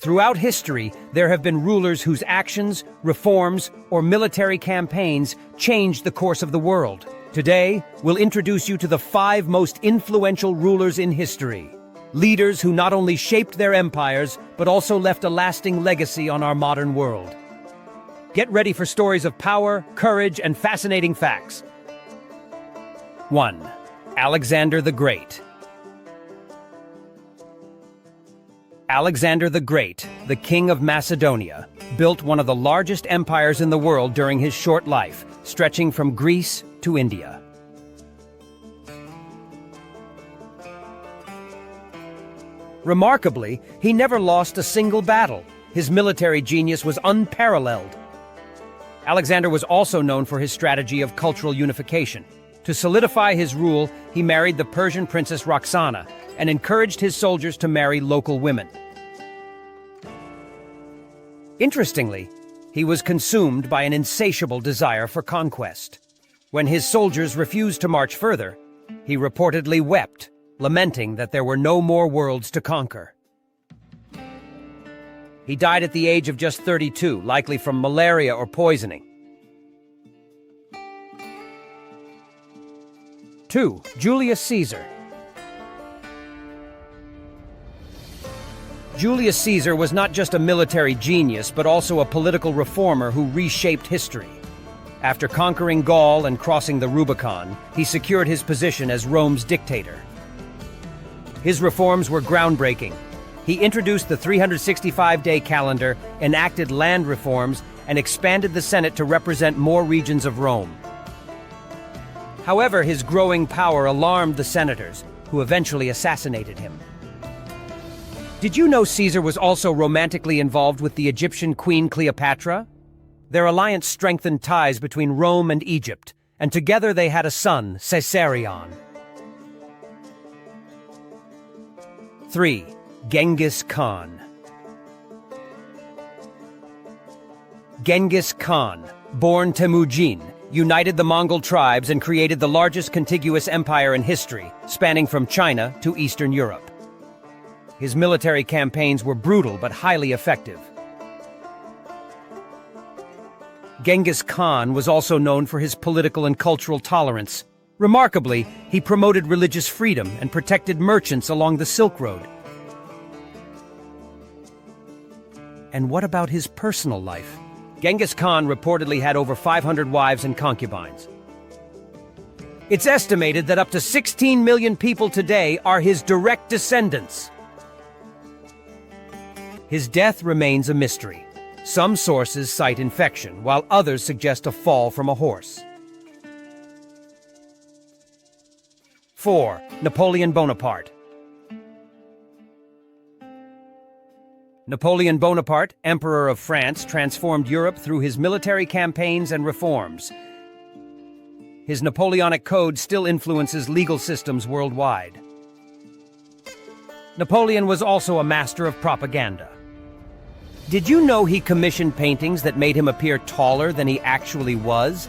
Throughout history, there have been rulers whose actions, reforms, or military campaigns changed the course of the world. Today, we'll introduce you to the 5 most influential rulers in history. Leaders who not only shaped their empires, but also left a lasting legacy on our modern world. Get ready for stories of power, courage, and fascinating facts. 1. Alexander the Great. Alexander the Great, the King of Macedonia, built one of the largest empires in the world during his short life, stretching from Greece to India. Remarkably, he never lost a single battle. His military genius was unparalleled. Alexander was also known for his strategy of cultural unification. To solidify his rule, he married the Persian princess Roxana and encouraged his soldiers to marry local women. Interestingly, he was consumed by an insatiable desire for conquest. When his soldiers refused to march further, he reportedly wept, lamenting that there were no more worlds to conquer. He died at the age of just 32, likely from malaria or poisoning. 2. Julius Caesar. Julius Caesar was not just a military genius, but also a political reformer who reshaped history. After conquering Gaul and crossing the Rubicon, he secured his position as Rome's dictator. His reforms were groundbreaking. He introduced the 365-day calendar, enacted land reforms, and expanded the Senate to represent more regions of Rome. However, his growing power alarmed the senators, who eventually assassinated him. Did you know Caesar was also romantically involved with the Egyptian queen Cleopatra? Their alliance strengthened ties between Rome and Egypt, and together they had a son, Caesarion. 3. Genghis Khan. Genghis Khan, born Temujin, united the Mongol tribes and created the largest contiguous empire in history, spanning from China to Eastern Europe. His military campaigns were brutal but highly effective. Genghis Khan was also known for his political and cultural tolerance. Remarkably, he promoted religious freedom and protected merchants along the Silk Road. And what about his personal life? Genghis Khan reportedly had over 500 wives and concubines. It's estimated that up to 16 million people today are his direct descendants. His death remains a mystery. Some sources cite infection, while others suggest a fall from a horse. 4. Napoleon Bonaparte. Napoleon Bonaparte, Emperor of France, transformed Europe through his military campaigns and reforms. His Napoleonic Code still influences legal systems worldwide. Napoleon was also a master of propaganda. Did you know he commissioned paintings that made him appear taller than he actually was?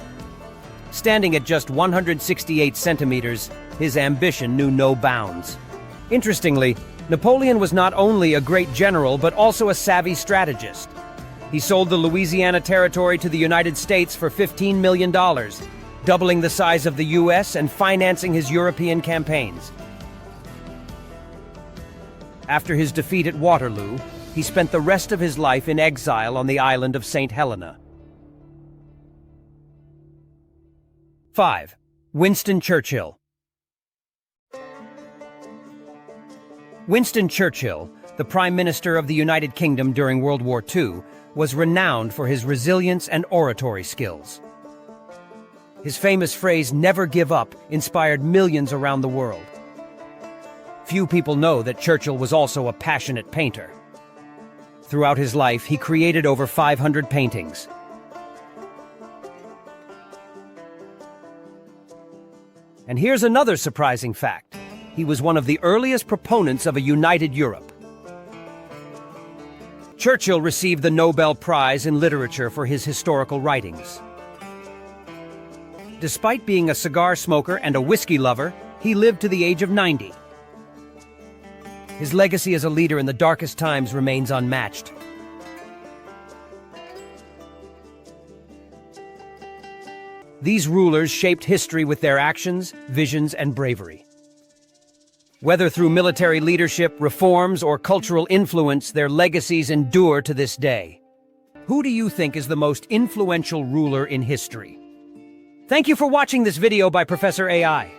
Standing at just 168 centimeters, his ambition knew no bounds. Interestingly, Napoleon was not only a great general, but also a savvy strategist. He sold the Louisiana Territory to the United States for $15 million, doubling the size of the U.S. and financing his European campaigns. After his defeat at Waterloo, he spent the rest of his life in exile on the island of St. Helena. 5. Winston Churchill. Winston Churchill, the Prime Minister of the United Kingdom during World War II, was renowned for his resilience and oratory skills. His famous phrase, "Never give up," inspired millions around the world. Few people know that Churchill was also a passionate painter. Throughout his life, he created over 500 paintings. And here's another surprising fact. He was one of the earliest proponents of a united Europe. Churchill received the Nobel Prize in Literature for his historical writings. Despite being a cigar smoker and a whiskey lover, he lived to the age of 90. His legacy as a leader in the darkest times remains unmatched. These rulers shaped history with their actions, visions, and bravery. Whether through military leadership, reforms, or cultural influence, their legacies endure to this day. Who do you think is the most influential ruler in history? Thank you for watching this video by Professor AI.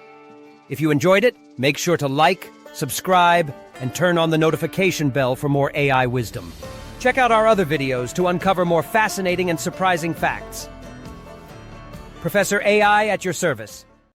If you enjoyed it, make sure to like, subscribe, and turn on the notification bell for more AI wisdom. Check out our other videos to uncover more fascinating and surprising facts. Professor AI at your service.